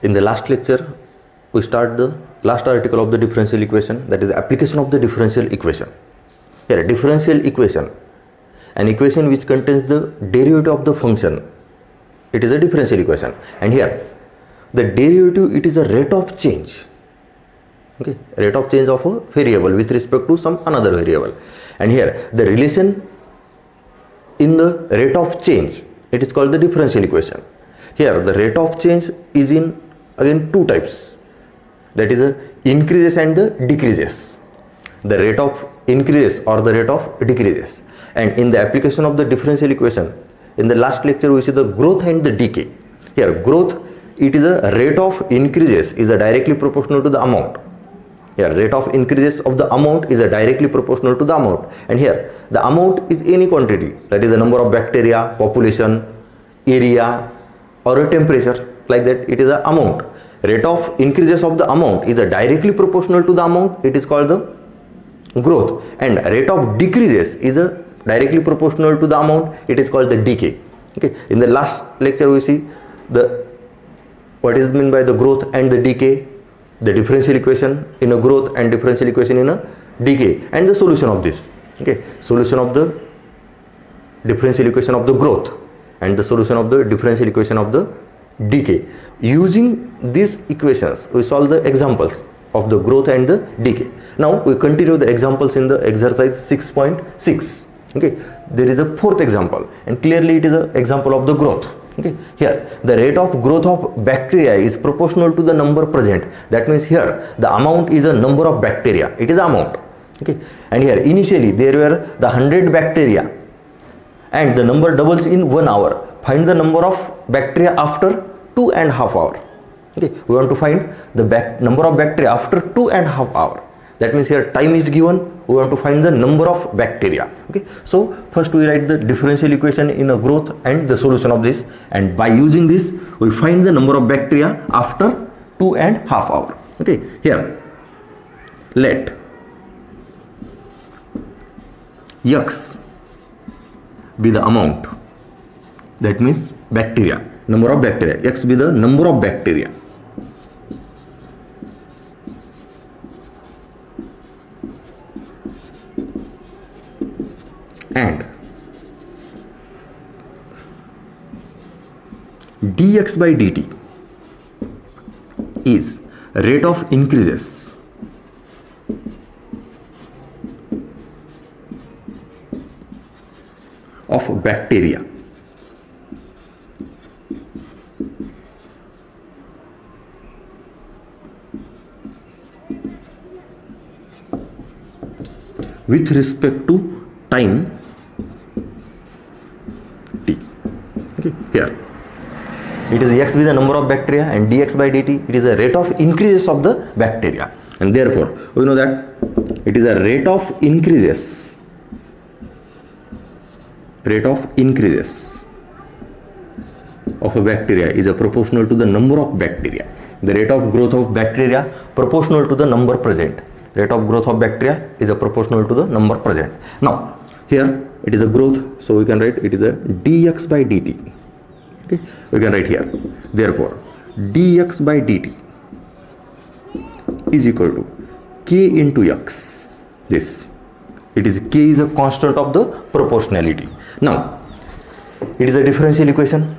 In the last lecture, we start the last article of the differential equation, that is the application of the differential equation. Here, differential equation, an equation which contains the derivative of the function, it is a differential equation. And here, the derivative, it is a rate of change. Okay, rate of change of a variable with respect to some another variable. And here, the relation in the rate of change, it is called the differential equation. Here, the rate of change is in again two types, that is the increases and the decreases, the rate of increases or the rate of decreases. And in the application of the differential equation, in the last lecture we see the growth and the decay. Here, growth, it is a rate of increases is a directly proportional to the amount. Here, rate of increases of the amount is a directly proportional to the amount. And here, the amount is any quantity, that is the number of bacteria, population, area, or a temperature, like that, it is the amount. Rate of increases of the amount is a directly proportional to the amount, it is called the growth. And rate of decreases is a directly proportional to the amount, it is called the decay. Okay, in the last lecture we see the what is meant by the growth and the decay, the differential equation in a growth and differential equation in a decay, and the solution of this. Okay, solution of the differential equation of the growth and the solution of the differential equation of the decay. Using these equations, we solve the examples of the growth and the decay. Now we continue the examples in the exercise 6.6. Okay, there is a fourth example, and clearly it is an example of the growth. Okay, here the rate of growth of bacteria is proportional to the number present. That means here the amount is a number of bacteria, it is amount. Okay, and here initially there were the 100 bacteria and the number doubles in 1 hour. Find the number of bacteria after 2.5 hours. Okay, we want to find the number of bacteria after 2.5 hours. That means here time is given, we want to find the number of bacteria. Okay, so first we write the differential equation in a growth and the solution of this, and by using this we find the number of bacteria after 2.5 hours. Okay, here let x be the amount, that means bacteria, number of bacteria, x be the number of bacteria, and dx by dt is rate of increases of bacteria with respect to time t. Okay, here it is x be the number of bacteria and dx by dt, it is a rate of increases of the bacteria, and therefore we know that it is a rate of increases of a bacteria is a proportional to the number of bacteria. The rate of growth of bacteria proportional to the number present. Rate of growth of bacteria is a proportional to the number present. Now here it is a growth, so we can write it is a dx by dt. Okay, we can write here, therefore dx by dt is equal to k into x. This, it is k is a constant of the proportionality. Now it is a differential equation.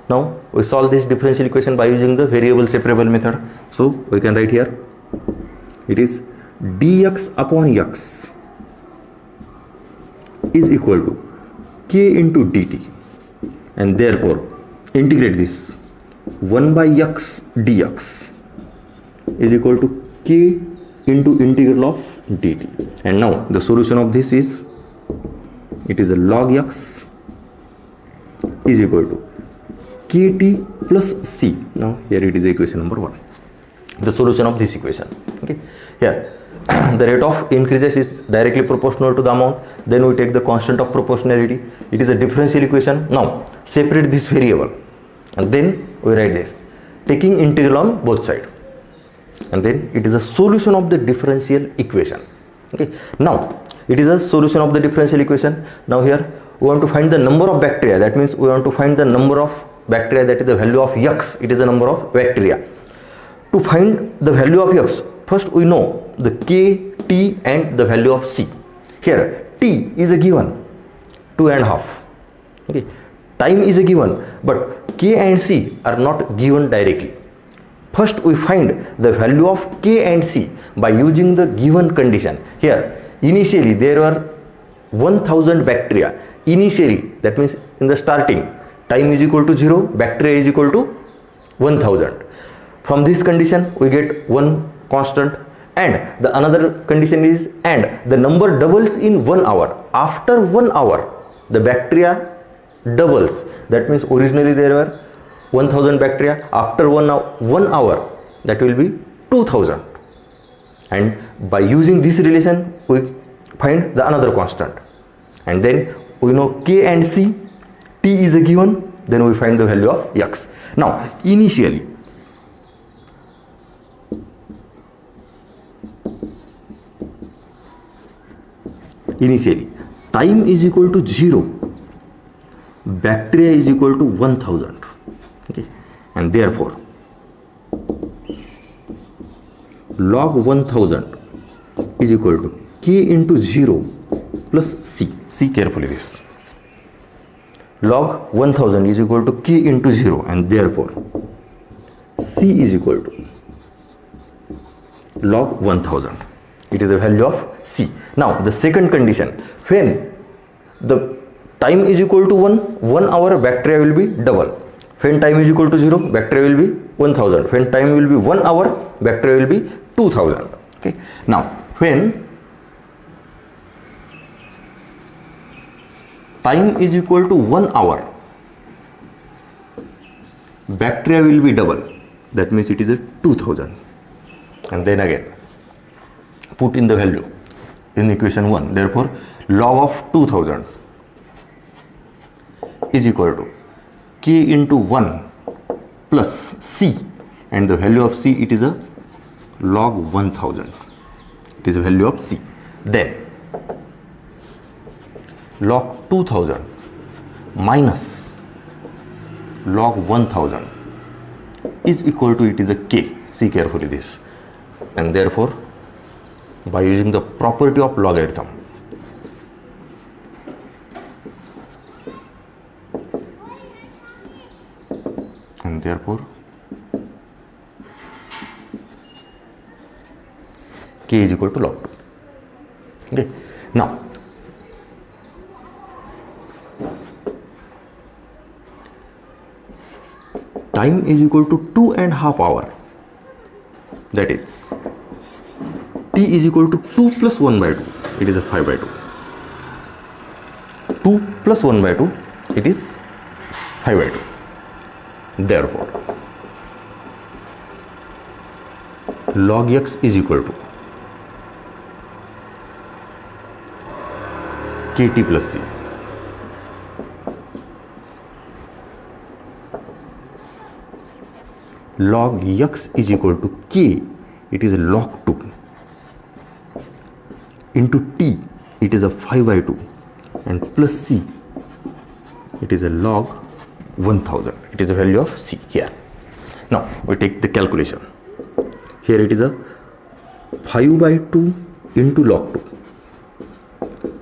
Now we solve this differential equation by using the variable separable method. So we can write here, it is dx upon x is equal to k into dt, and therefore integrate this 1 by x dx is equal to k into integral of dt. And now the solution of this is, it is a log x is equal to kt plus c. Now here it is equation number 1, the solution of this equation. Okay, here the rate of increases is directly proportional to the amount, then we take the constant of proportionality, it is a differential equation. Now separate this variable and then we write this, taking integral on both sides, and then it is a solution of the differential equation. Okay, now it is a solution of the differential equation. Now here we want to find the number of bacteria, that means we want to find the number of bacteria, that is the value of x, it is the number of bacteria. To find the value of x, first we know the k, t and the value of c. Here t is a given 2.5. Okay, time is a given, but k and c are not given directly. First we find the value of k and c by using the given condition. Here initially there were 1000 bacteria. Initially, that means in the starting, time is equal to 0, bacteria is equal to 1000. From this condition we get one constant, and the another condition is, and the number doubles in 1 hour. After 1 hour the bacteria doubles. That means originally there were 1000 bacteria. After 1 hour that will be 2000, and by using this relation we find the another constant, and then we know k and c, t is a given, then we find the value of x. Now initially time is equal to 0, bacteria is equal to 1000. Okay, and therefore log 1000 is equal to k into 0 plus c. See carefully this. Log 1000 is equal to k into 0, and therefore c is equal to log 1000. It is the value of c. Now the second condition, when the time is equal to 1 hour, bacteria will be double. When time is equal to 0, bacteria will be 1000. When time will be 1 hour, bacteria will be 2000. Okay. Now when time is equal to 1 hour, bacteria will be double. That means it is a 2000. And then again put in the value in equation 1. Therefore log of 2000 is equal to k into 1 plus c, and the value of c, it is a log 1000. It is the value of c. Then log 2000 minus log 1000 is equal to, it is a k. See carefully this. And therefore by using the property of logarithm, and therefore k is equal to log 2. Okay. Now time is equal to 2.5 hour. That is t is equal to 2 plus 1 by 2. It is a 5 by 2. 2 plus 1 by 2, it is 5 by 2. Therefore log x is equal to kt plus c. Log x is equal to k, it is a log 2, into t, it is a 5 by 2, and plus c, it is a log 1000. It is the value of c here. Now we take the calculation. Here it is a 5 by 2 into log 2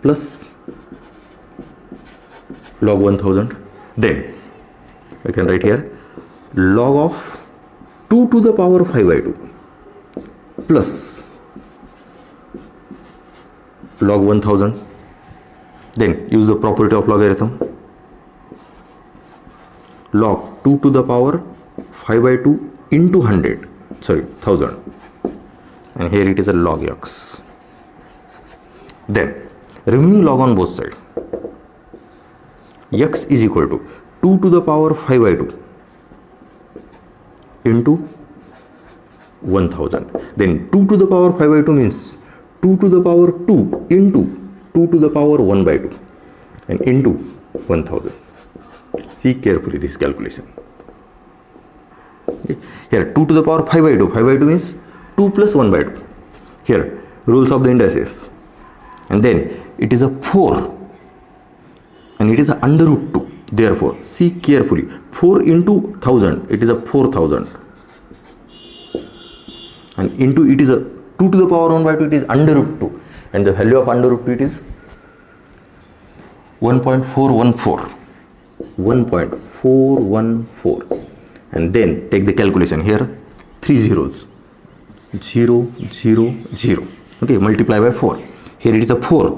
plus log 1000. Then we can write here log of 2 to the power 5 by 2 plus log 1000. Then use the property of logarithm. Log 2 to the power 5 by 2 into 1000, and here it is a log x. Then removing log on both sides, x is equal to 2 to the power 5 by 2 into 1000. Then 2 to the power 5 by 2 means 2 to the power 2 into 2 to the power 1 by 2 and into 1000. See carefully this calculation. Okay. Here 2 to the power 5 by 2. 5 by 2 means 2 plus 1 by 2. Here rules of the indices. And then it is a 4 and it is a under root 2. Therefore, see carefully, 4 into 1000, it is a 4000, and into it is a 2 to the power 1 by 2, it is under root 2, and the value of under root 2, it is 1.414, 1.414, and then take the calculation here, 3 zeros, 0, 0, 0, okay, multiply by 4, here it is a 4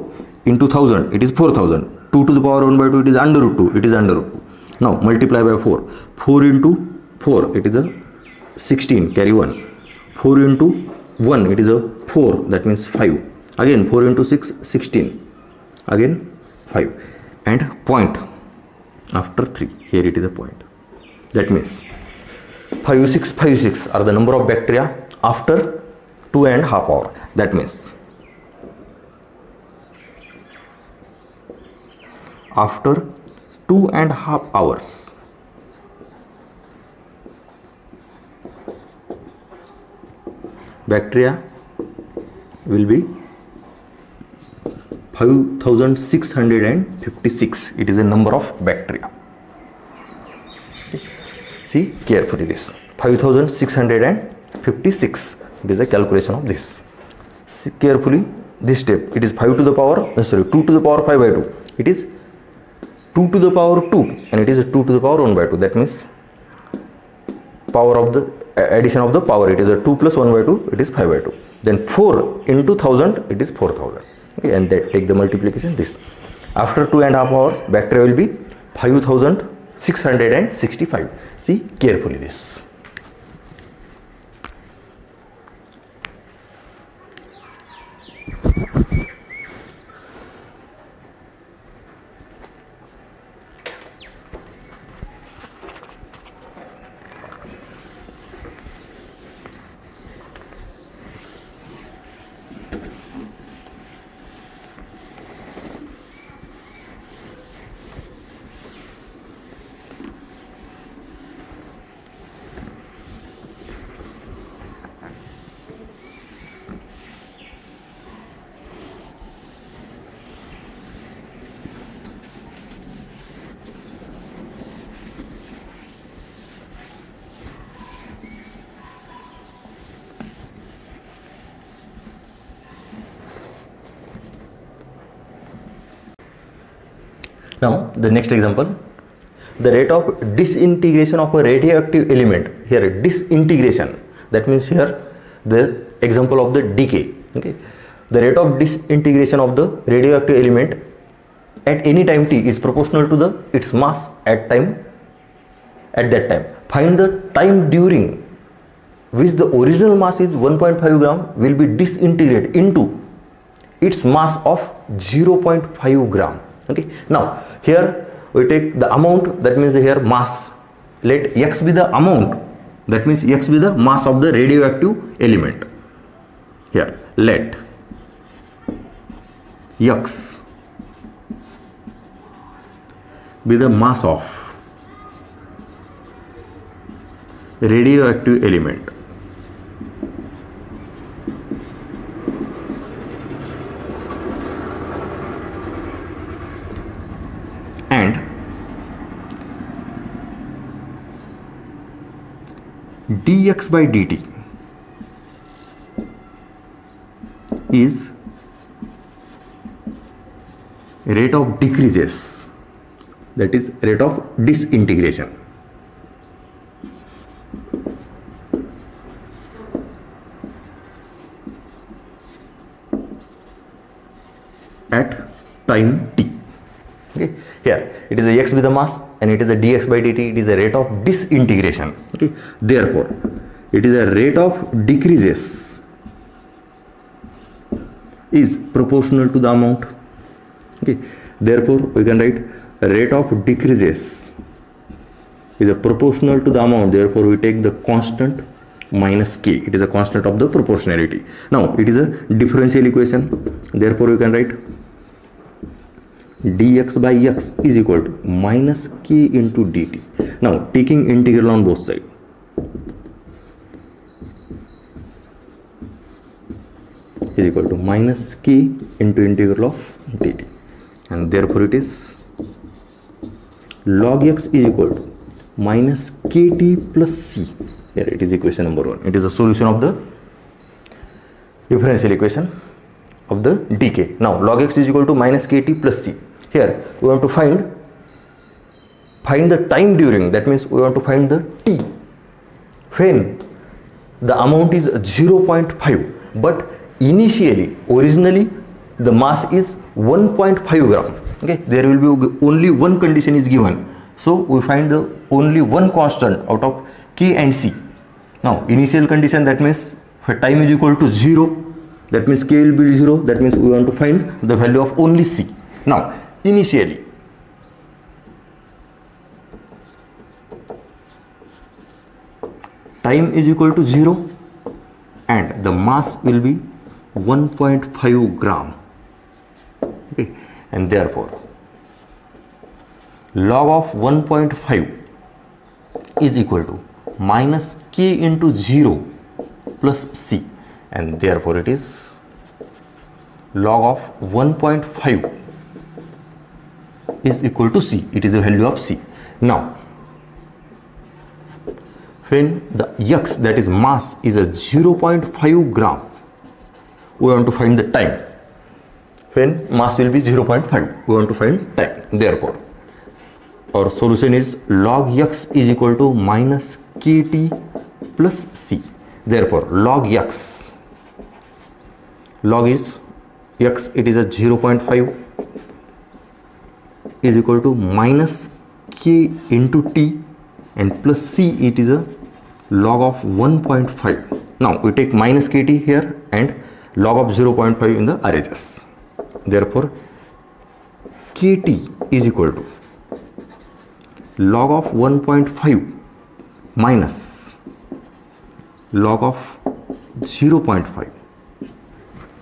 into 1000, it is 4000, 2 to the power 1 by 2, it is under root 2, it is under root 2, now multiply by 4, 4 into 4, it is a 16, carry 1, 4 into 1, it is a 4, that means 5, again 4 into 6, 16, again 5, and point after 3, here it is a point, that means 5, 6, 5, 6 are the number of bacteria after 2.5 hours, that means after 2.5 hours, bacteria will be 5656. It is a number of bacteria. See carefully this 5656. It is a calculation of this. See carefully this step. It is 5 to the power 2 to the power 5 by 2. It is 2 to the power 2 and it is 2 to the power 1 by 2. That means power of the addition of the power, it is a 2 plus 1 by 2, it is 5 by 2. Then 4 into 1000, it is 4000. Okay, and then take the multiplication this. After 2.5 hours, bacteria will be 5665. See carefully this. Now the next example, the rate of disintegration of a radioactive element. Here disintegration, that means here the example of the decay. Okay, the rate of disintegration of the radioactive element at any time t is proportional to its mass at that time. Find the time during which the original mass is 1.5 gram will be disintegrated into its mass of 0.5 gram. Okay, now here we take the amount, that means here mass. Let x be the amount, that means x be the mass of the radioactive element. Here let x be the mass of radioactive element. And dx by dt is rate of decreases, that is rate of disintegration. At time t. Okay, here it is a x with the mass and it is a dx by dt, it is a rate of disintegration. Okay, therefore it is a rate of decreases is proportional to the amount. Okay, therefore we can write rate of decreases is a proportional to the amount, therefore we take the constant minus k, it is a constant of the proportionality. Now it is a differential equation, therefore we can write dx by x is equal to minus k into dt. Now taking integral on both sides, is equal to minus k into integral of dt, and therefore it is log x is equal to minus kt plus c. Here it is equation number 1. It is a solution of the differential equation of the decay. Now log x is equal to minus kt plus c. Here we want to find the time during, that means we want to find the t when the amount is 0.5, but originally the mass is 1.5 gram. Okay, there will be only one condition is given, so we find the only one constant out of k and c. Now initial condition, that means for time is equal to 0, that means k will be 0, that means we want to find the value of only c. Now initially time is equal to 0 and the mass will be 1.5 gram. Okay, and therefore log of 1.5 is equal to minus k into 0 plus c, and therefore it is log of 1.5 is equal to c. It is the value of c. Now when the x, that is mass, is a 0.5 gram, we want to find the time. When mass will be 0.5, we want to find time. Therefore our solution is log x is equal to minus kt plus c. Therefore log x, log is x, it is a 0.5, is equal to minus k into t, and plus c, it is a log of 1.5. Now we take minus kt here and log of 0.5 in the RHS. Therefore kt is equal to log of 1.5 minus log of 0.5.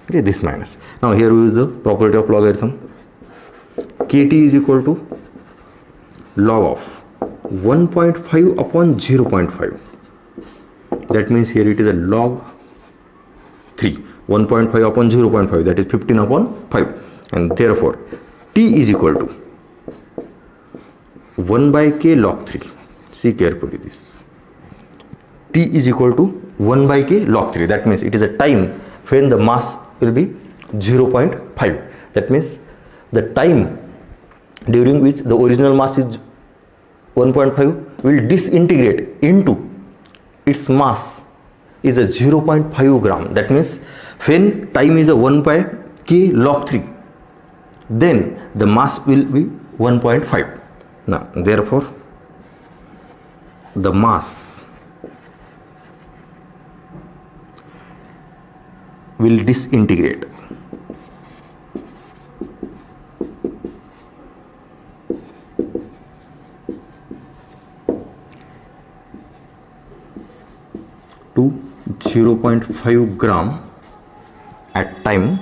Okay, this minus. Now here we use the property of logarithm. Kt is equal to log of 1.5 upon 0.5. That means here it is a log 3. 1.5 upon 0.5, that is 15 upon 5. And therefore t is equal to 1 by k log 3. See carefully this. T is equal to 1 by k log 3. That means it is a time when the mass will be 0.5. That means the time during which the original mass is 1.5 will disintegrate into its mass is a 0.5 gram. That means when time is a 1 by k log 3, then the mass will be 1.5. Now therefore the mass will disintegrate to 0.5 gram at time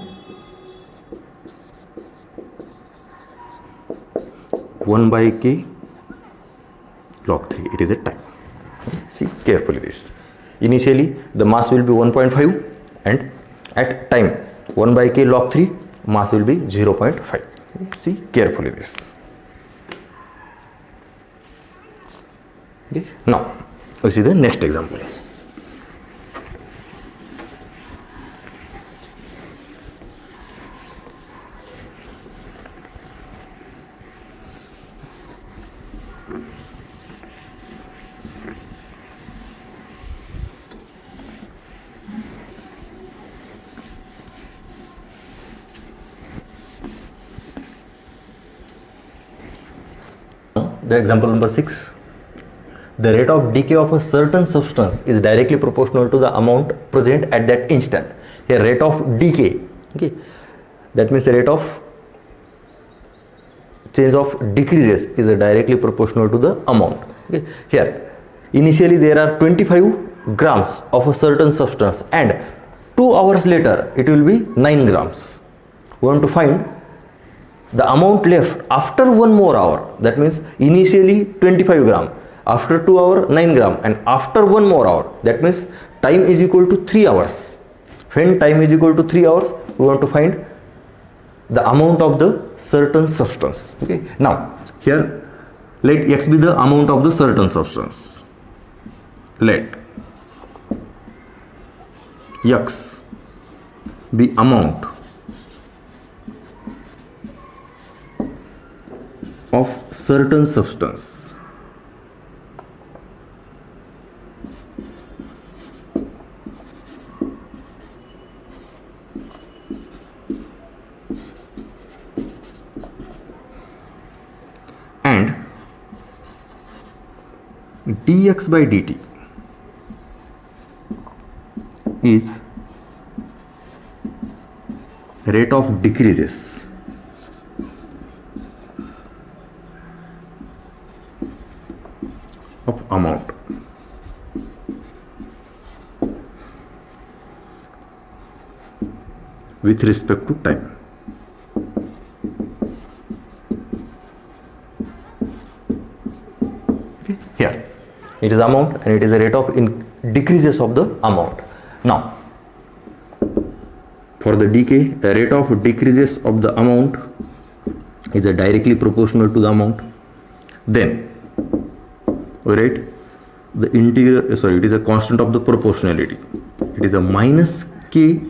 1 by k log 3. It is a time. See carefully this. Initially the mass will be 1.5 and at time 1 by k log 3 mass will be 0.5. See carefully this. Okay. Now we see the next example. The example number 6. The rate of decay of a certain substance is directly proportional to the amount present at that instant. Here rate of decay, okay, that means the rate of change of decreases is directly proportional to the amount. Okay. Here initially there are 25 grams of a certain substance and 2 hours later it will be 9 grams. We want to find the amount left after 1 more hour. That means initially 25 gram, after 2 hours 9 gram, and after 1 more hour, that means time is equal to 3 hours. When time is equal to 3 hours, we want to find the amount of the certain substance. Okay. Now here let x be the amount of the certain substance. Let x be amount of certain substance. And dx by dt is rate of decreases of amount with respect to time. Okay. Here it is amount and it is a rate of decreases of the amount. Now for the decay, the rate of decreases of the amount is directly proportional to the amount. Then we write the integral, it is a constant of the proportionality. It is a minus kt.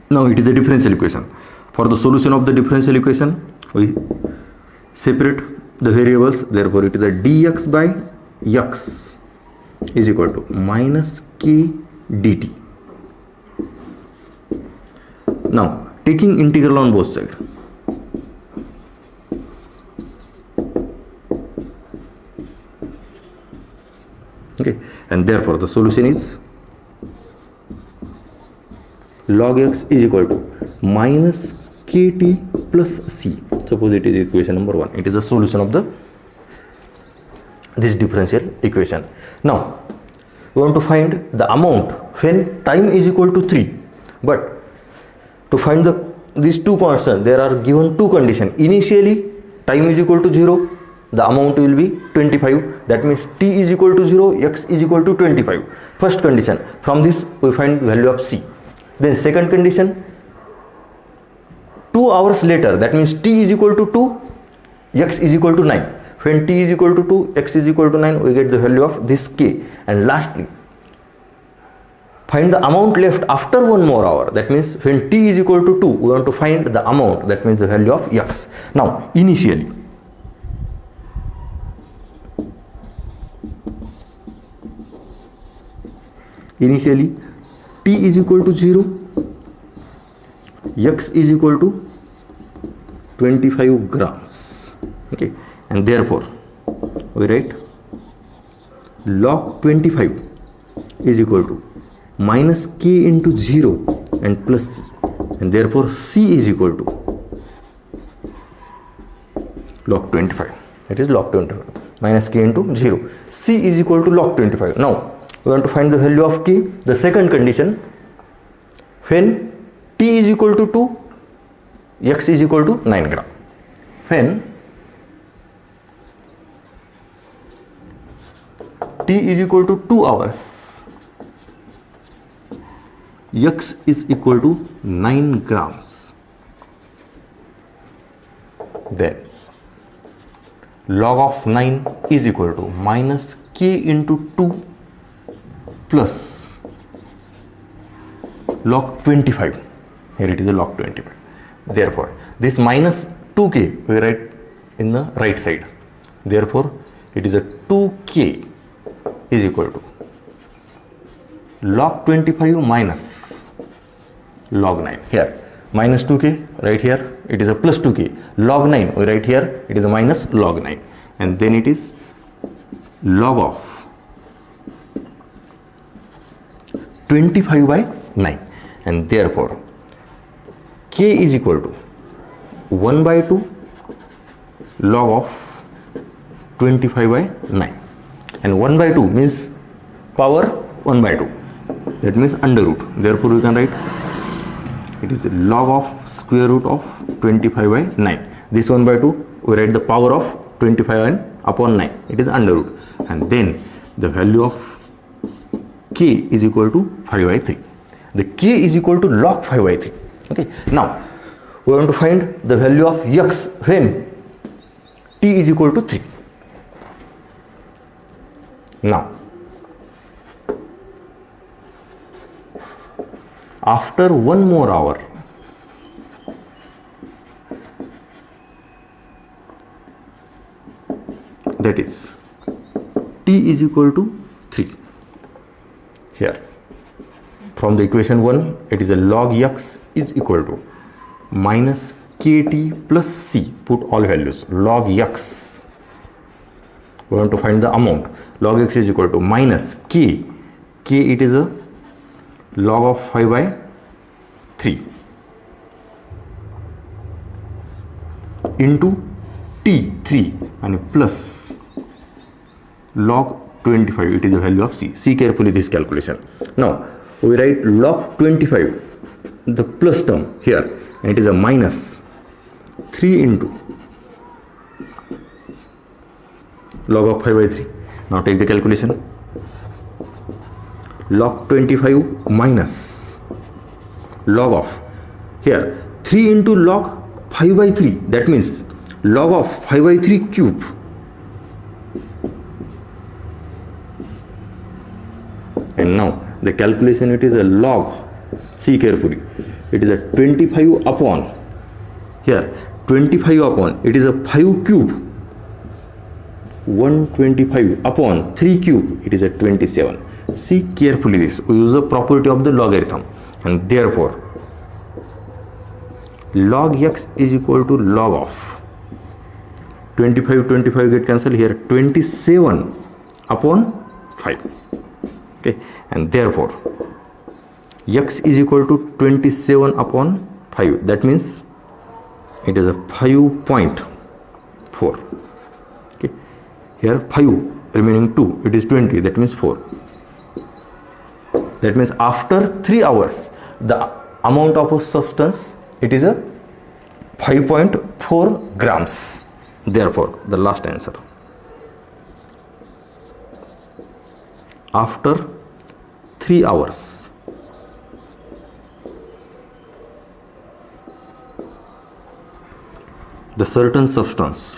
Now it is a differential equation. For the solution of the differential equation, we separate the variables. Therefore, it is a dx by x is equal to minus k dt. Now taking integral on both sides, okay, and therefore the solution is log x is equal to minus kt plus c. Suppose it is equation number 1. It is the solution of this differential equation. Now we want to find the amount when time is equal to 3, but to find these two constants, there are given two conditions. Initially time is equal to 0, the amount will be 25. That means t is equal to 0, x is equal to 25. First condition. From this we find value of c. Then second condition, 2 hours later, that means t is equal to 2, x is equal to 9. When t is equal to 2, x is equal to 9, we get the value of this k. And lastly, find the amount left after 1 more hour. That means when t is equal to 2, we want to find the amount, that means the value of x. Now initially t is equal to 0, x is equal to 25 grams. Okay, and therefore we write log 25 is equal to minus k into 0 and plus c, and therefore c is equal to log 25. It is log 25 minus k into 0. C is equal to log 25. Now we want to find the value of k. The second condition, when t is equal to 2, x is equal to 9 gram. When t is equal to 2 hours, x is equal to 9 grams. Then log of 9 is equal to minus k into 2 plus log 25. Here it is a log 25. Therefore this minus 2k we write in the right side. Therefore it is a 2k is equal to log 25 minus log 9. Here minus 2k, right here it is a plus 2k. Log 9 we write here, it is a minus log 9, and then it is log of 25 by 9, and therefore k is equal to 1 by 2 log of 25 by 9, and 1 by 2 means power 1 by 2, that means under root. Therefore we can write it is log of square root of 25 by 9. This 1 by 2 we write the power of 25 upon 9, it is under root, and then the value of k is equal to 5 by 3. The k is equal to log 5 by 3. Okay, now we want to find the value of x when t is equal to 3. Now, after 1 more hour, that is t is equal to 3. Here, from the equation 1, it is a log x is equal to minus kt plus c. Put all values. Log x, we want to find the amount. Log x is equal to minus k. It is a log of 5 by 3 into t 3 and plus log 25. It is the value of c. See carefully this calculation. Now we write log 25, the plus term here, and it is a minus 3 into log of 5 by 3. Now take the calculation. Log 25 minus log of, here 3 into log 5 by 3, that means log of 5 by 3 cube, and now the calculation, it is a log, see carefully, it is a 25 upon, here 25 upon, it is a 5 cube, 125 upon 3 cube, it is a 27. See carefully this, we use the property of the logarithm, and therefore log x is equal to log of 25 get cancelled, here 27 upon 5. Okay, and therefore x is equal to 27 upon 5, that means it is a 5.4. okay, here 5 remaining 2, it is 20, that means 4. That means after 3 hours the amount of a substance, it is a 5.4 grams. Therefore the last answer, after 3 hours the certain substance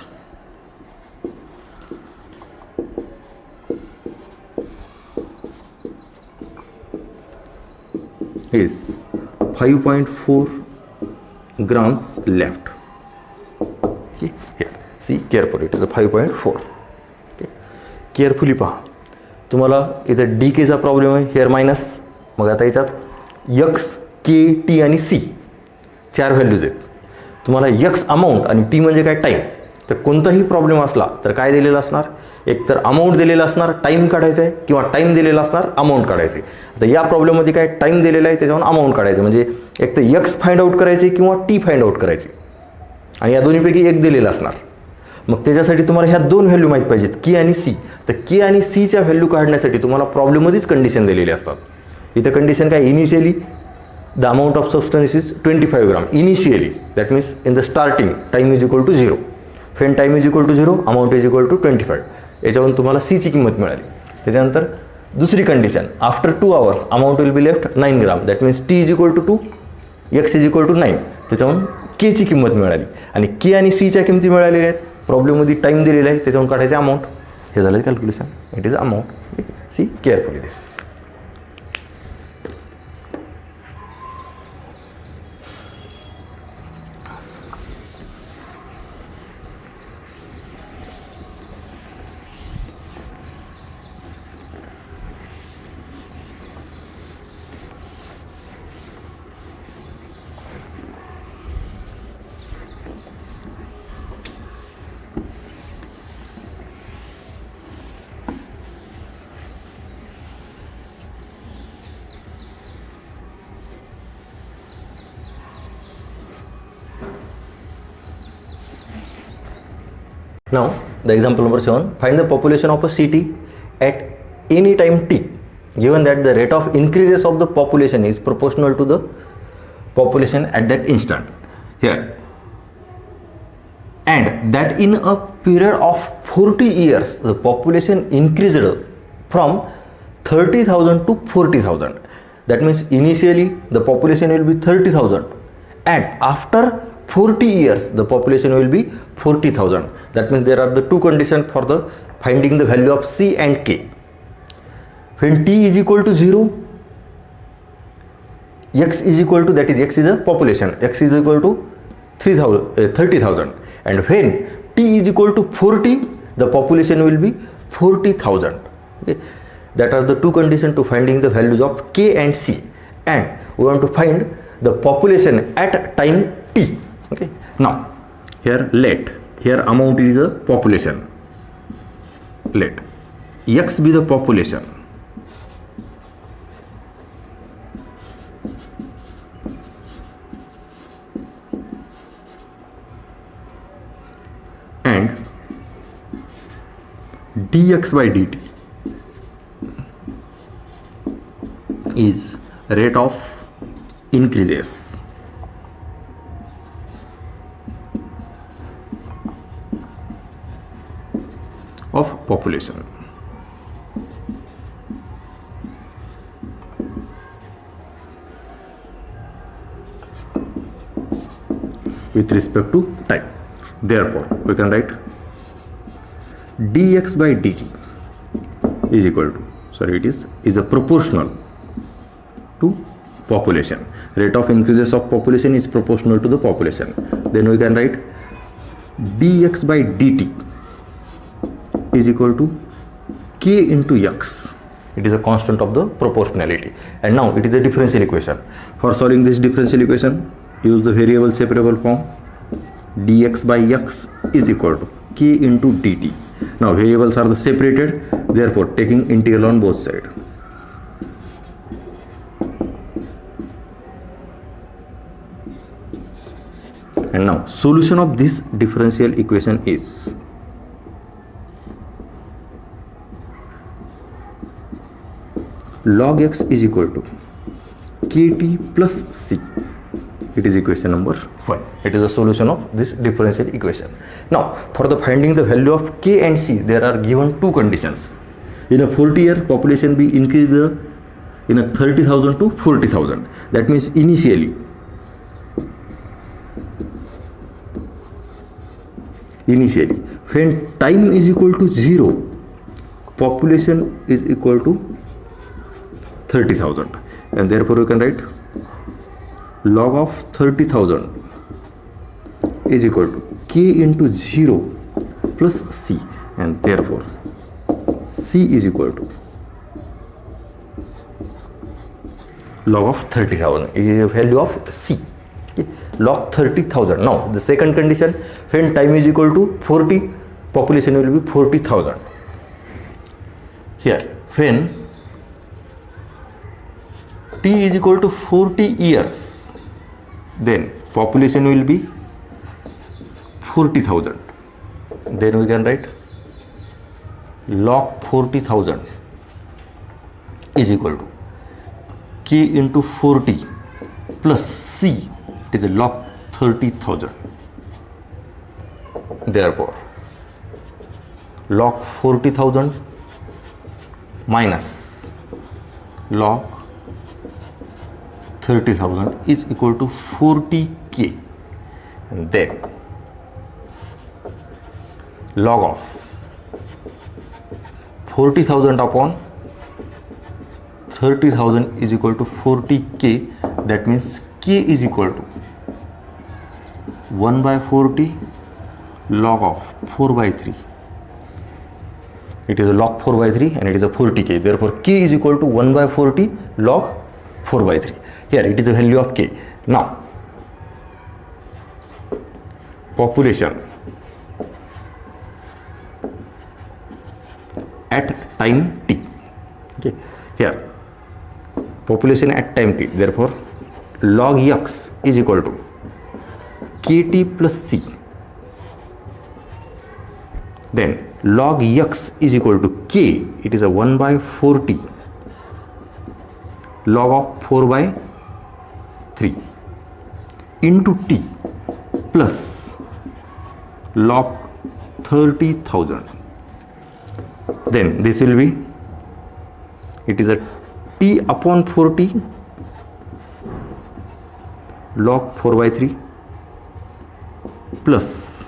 is 5.4 grams left. Okay, here see carefully, it is a 5.4. okay, carefully पहा, तुम्हाला इथं D केचा problem आहे, hair minus, मग आता याच्यात x के T आणि सी 4 values आहेत. तुम्हाला यक्स अमाऊंट आणि टी म्हणजे काय टाईम, तर कोणताही प्रॉब्लेम असला तर काय दिलेलं असणार, एक तर अमाऊंट दिलेला असणार, टाईम काढायचा आहे, किंवा टाईम दिलेला असणार, अमाऊंट काढायचे. आता या प्रॉब्लेममध्ये काय टाईम दिलेला आहे, त्याच्यावर अमाऊंट काढायचं, म्हणजे एक तर यक्स फाइंड आउट करायचे किंवा टी फाइंड आउट करायचे, आणि या दोन्हीपैकी एक दिलेला असणार. मग त्याच्यासाठी तुम्हाला ह्या 2 व्हॅल्यू माहीत पाहिजेत, के आणि सी. तर के आणि सीच्या व्हॅल्यू काढण्यासाठी तुम्हाला प्रॉब्लेममध्येच कंडिशन दिलेली असतात. इथं कंडिशन काय, initially the amount of substance is 25 gram initially, that means in the starting time is equal to 0, when time is equal to 0, amount is equal to 25. याच्यावरून तुम्हाला सीची किंमत मिळाली. त्याच्यानंतर दुसरी condition, after 2 hours amount will be left 9 gram, that means T is equal to 2, X is equal to 9. त्याच्यावरून केची किंमत मिळाली, आणि के आणि सीच्या किमती मिळालेल्या आहेत. प्रॉब्लेममध्ये टाईम दिलेला आहे, त्याच्यावरून काढायचे अमाऊंट. हे झालं calculation, it is amount. See carefully this. Now the example number 7, find the population of a city at any time t, given that the rate of increases of the population is proportional to the population at that instant here, and that in a period of 40 years the population increased from 30,000 to 40,000. That means initially the population will be 30,000, and after 40 years the population will be 40,000. That means there are the 2 conditions for the finding the value of C and K. when t is equal to 0, x is equal to, that is x is a population, x is equal to 30,000, and when t is equal to 40, the population will be 40,000. Okay, that are the two conditions to finding the values of k and c, and we want to find the population at time t. Okay, now here amount is a population, let x be the population, and dx by dt is rate of increases of population. With respect to time. Therefore, we can write dx by dt is equal to, it is a proportional to population. Rate of increases of population is proportional to the population. Then we can write dx by dt is equal to k into x. It is a constant of the proportionality, and now it is a differential equation. For solving this differential equation, use the variable separable form. Dx by x is equal to k into dt. Now variables are the separated, therefore taking integral on both sides. And now solution of this differential equation is log x is equal to kt plus c. It is equation number 1. It is a solution of this differential equation. Now for the finding the value of k and c, there are given two conditions. In a 40-year population be increased in a 30,000 to 40,000. That means initially when time is equal to 0, population is equal to 30,000, and therefore you can write log of 30,000 is equal to k into 0 plus c, and therefore c is equal to log of 30,000 is a value of c. Okay. Log 30,000. Now the second condition, when time is equal to 40, population will be 40,000. Here when t is equal to 40 years, then population will be 40,000. Then we can write log 40,000 is equal to k into 40 plus c. It is a log 30,000. Therefore log 40,000 minus log 30,000 is equal to 40k, and then log of 40,000 upon 30,000 is equal to 40k. That means k is equal to 1 by 40 log of 4 by 3. It is a log 4 by 3 and it is a 40k. Therefore k is equal to 1 by 40 log 4 by 3. Here it is the value of k. Now population at time t. Okay, here population at time t. Therefore log x is equal to kt plus c. Then log x is equal to k. It is a 1 by 40 log of 4 by 3 into t plus log 30,000. Then this will be, it is a t upon 40 log 4 by 3 plus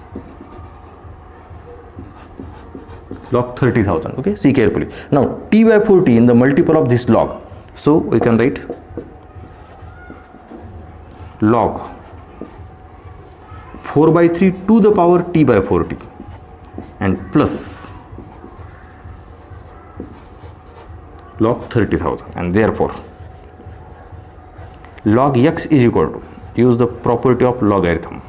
log 30,000. Okay, see carefully. Now t by 40 in the multiple of this log, so we can write log 4 by 3 to the power t by 40 and plus log 30,000, and therefore log x is equal to, use the property of logarithm,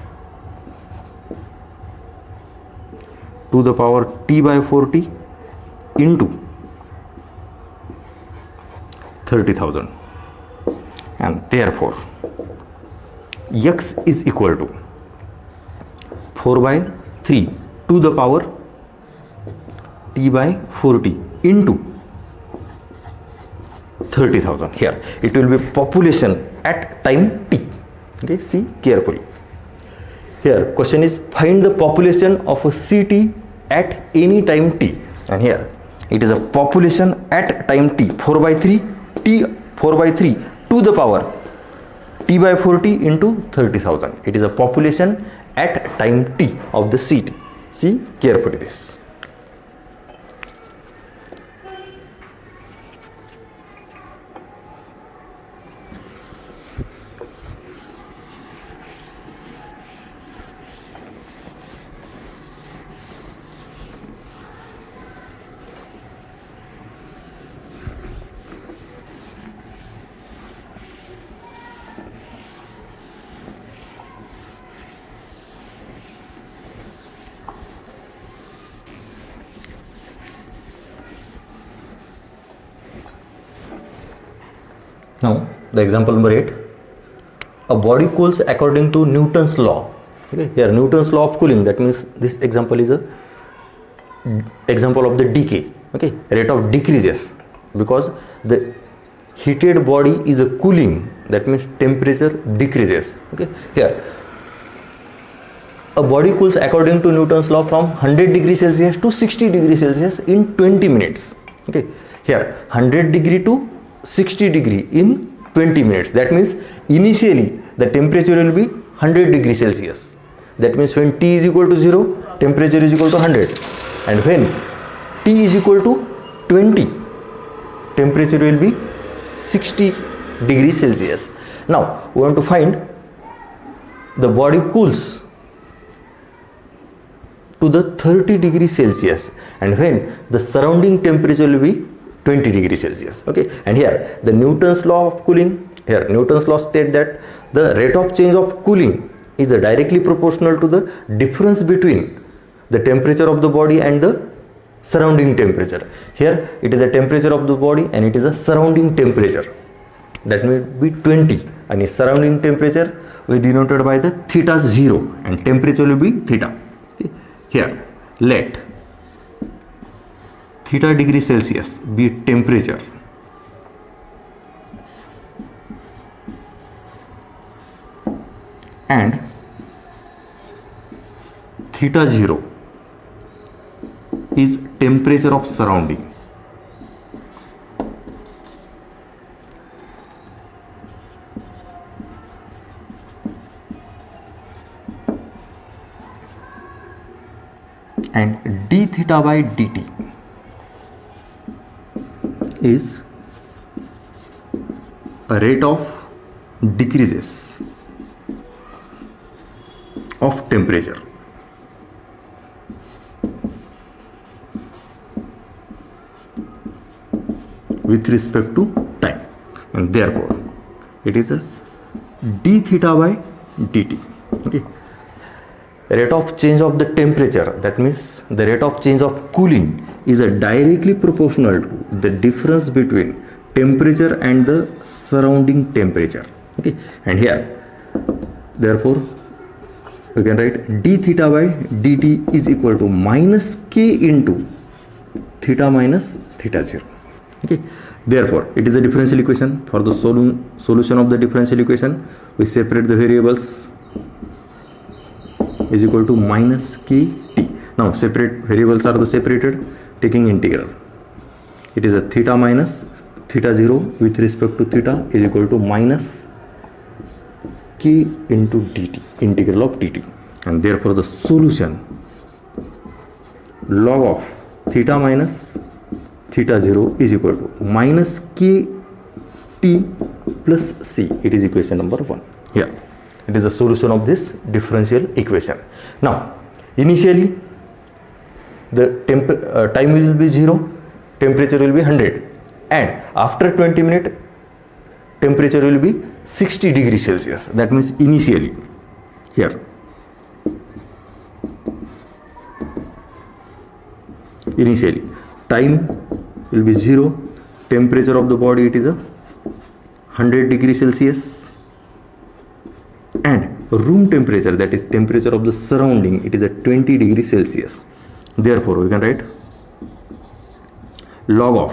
to the power t by 40 into 30,000, and therefore x is equal to 4 by 3 to the power t by 40 into 30,000. Here it will be population at time t. Okay, see carefully. Here question is find the population of a city at any time t, and here it is a population at time t, 4 by 3 t, 4 by 3 to the power t by 40 into 30,000. It is a population at time t of the city. See carefully this. Now the example number 8, a body cools according to Newton's law. Okay, here Newton's law of cooling, that means this example is a example of the decay. Okay, rate of decreases because the heated body is a cooling, that means temperature decreases. Okay, here a body cools according to Newton's law from 100 degrees Celsius to 60 degrees Celsius in 20 minutes. Okay, here 100 degree to 60 degree in 20 minutes. That means initially the temperature will be 100 degrees Celsius. That means when t is equal to 0, temperature is equal to 100, and when t is equal to 20, temperature will be 60 degrees Celsius. Now we want to find the body cools to the 30 degrees Celsius, and when the surrounding temperature will be 20 degrees Celsius. Okay, and here the Newton's law of cooling, here Newton's law state that the rate of change of cooling is directly proportional to the difference between the temperature of the body and the surrounding temperature. Here it is a temperature of the body and it is a surrounding temperature, that may be 20, and its surrounding temperature will be denoted by the theta 0 and temperature will be theta. Okay. Here let theta degree Celsius be temperature and theta 0 is temperature of surrounding. And d theta by dt is a rate of decreases of temperature with respect to time, and therefore it is a d theta by dt. Okay, rate of change of the temperature, that means the rate of change of cooling is a directly proportional to the difference between temperature and the surrounding temperature. Okay, and here therefore we can write d theta by dt is equal to minus k into theta minus theta 0. Okay, therefore it is a differential equation. For the solution of the differential equation, we separate the variables is equal to minus kt. Now separate variables are the separated, taking integral. It is a theta minus theta 0 with respect to theta is equal to minus k into dt, integral of dt, and therefore the solution log of theta minus theta 0 is equal to minus k t plus c. It is equation number 1. Here it is the solution of this differential equation. Now initially the time will be 0, temperature will be 100, and after 20 minutes temperature will be 60 degrees Celsius. That means initially here initially time will be 0, temperature of the body it is a 100 degrees Celsius, and room temperature, that is temperature of the surrounding, it is a 20 degrees Celsius. Therefore we can write log of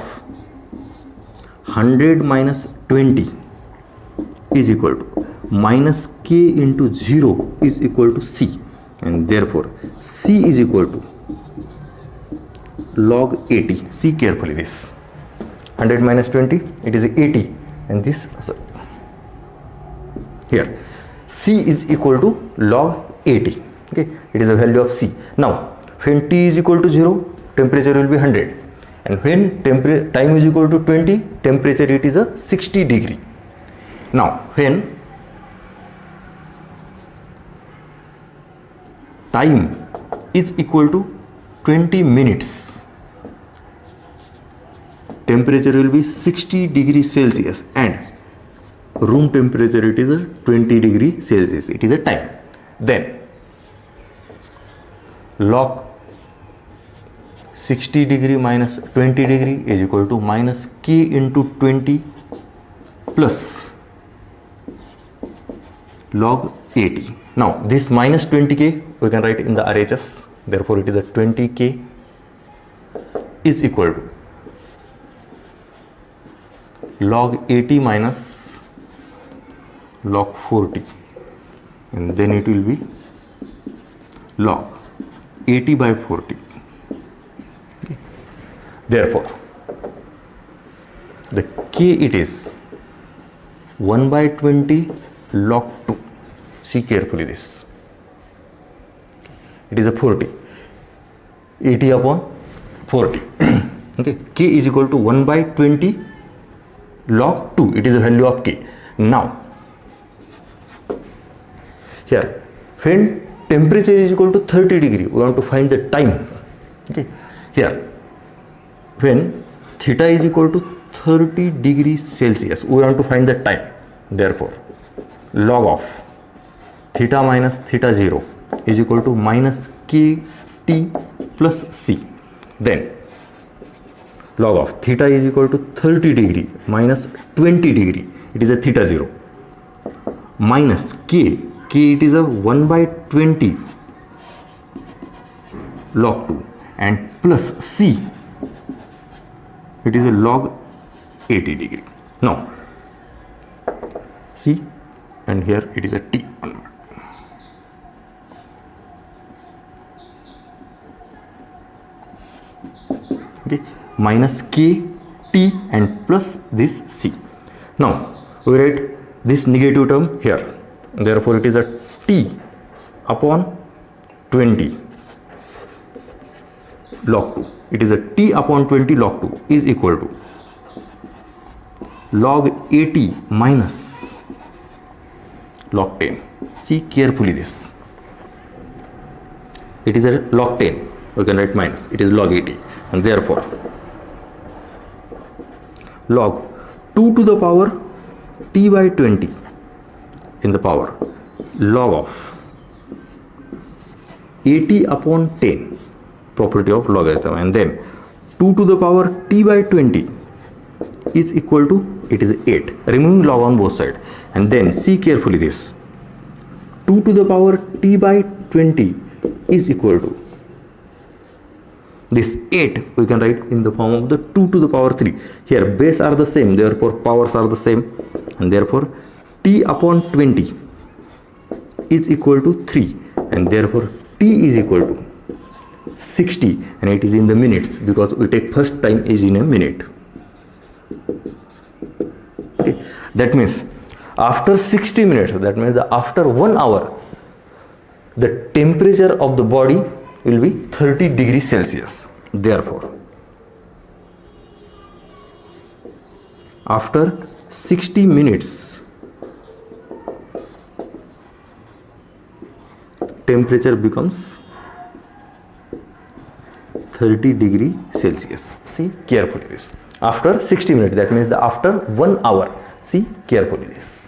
100 minus 20 is equal to minus k into 0 is equal to c, and therefore c is equal to log 80. See carefully this 100 minus 20, it is 80, and this here c is equal to log 80. Okay, it is a value of c. Now when t is equal to 0, temperature will be 100, and when time is equal to 20, temperature it is a 60 degree. Now when time is equal to 20 minutes, temperature will be 60 degrees Celsius, and room temperature it is a 20 degrees Celsius. It is a time. Then log 60 degree minus 20 degree is equal to minus k into 20 plus log 80. Now this minus 20k we can write in the RHS, therefore it is a 20k is equal to log 80 minus log 40, and then it will be log 80 by 40. Okay. Therefore the k it is 1 by 20 log 2. See carefully this, it is a 40, 80 upon 40. Okay, k is equal to 1 by 20 log 2, it is the value of k. Now here when temperature is equal to 30 degree, we want to find the time. Okay, here when theta is equal to 30 degrees Celsius, we want to find the time. Therefore log of theta minus theta 0 is equal to minus kt plus c. Then log of theta is equal to 30 degree minus 20 degree, it is a theta 0, minus k it is a 1 by 20 log 2, and plus c, it is a log 80 degree. Now see, and here it is a t. Okay, minus k t and plus this c. Now we write this negative term here, therefore it is a t upon 20 log 2. It is a t upon 20 log 2 is equal to log 80 minus log 10. See carefully this, it is a log 10, we can write minus, it is log 80, and therefore log 2 to the power t by 20 in the power log of 80 upon 10, property of logarithm, and then 2 to the power t by 20 is equal to, it is 8, removing log on both sides, and then see carefully this, 2 to the power t by 20 is equal to this 8, we can write in the form of the 2 to the power 3. Here base are the same, therefore powers are the same, and therefore t upon 20 is equal to 3, and therefore t is equal to 60, and it is in the minutes because we take first time is in a minute. Okay, that means after 60 minutes, that means after 1 hour, the temperature of the body will be 30 degrees Celsius. Therefore, after 60 minutes, temperature becomes 30 degree Celsius. See carefully this. After 60 minutes, that means after 1 hour. See carefully this.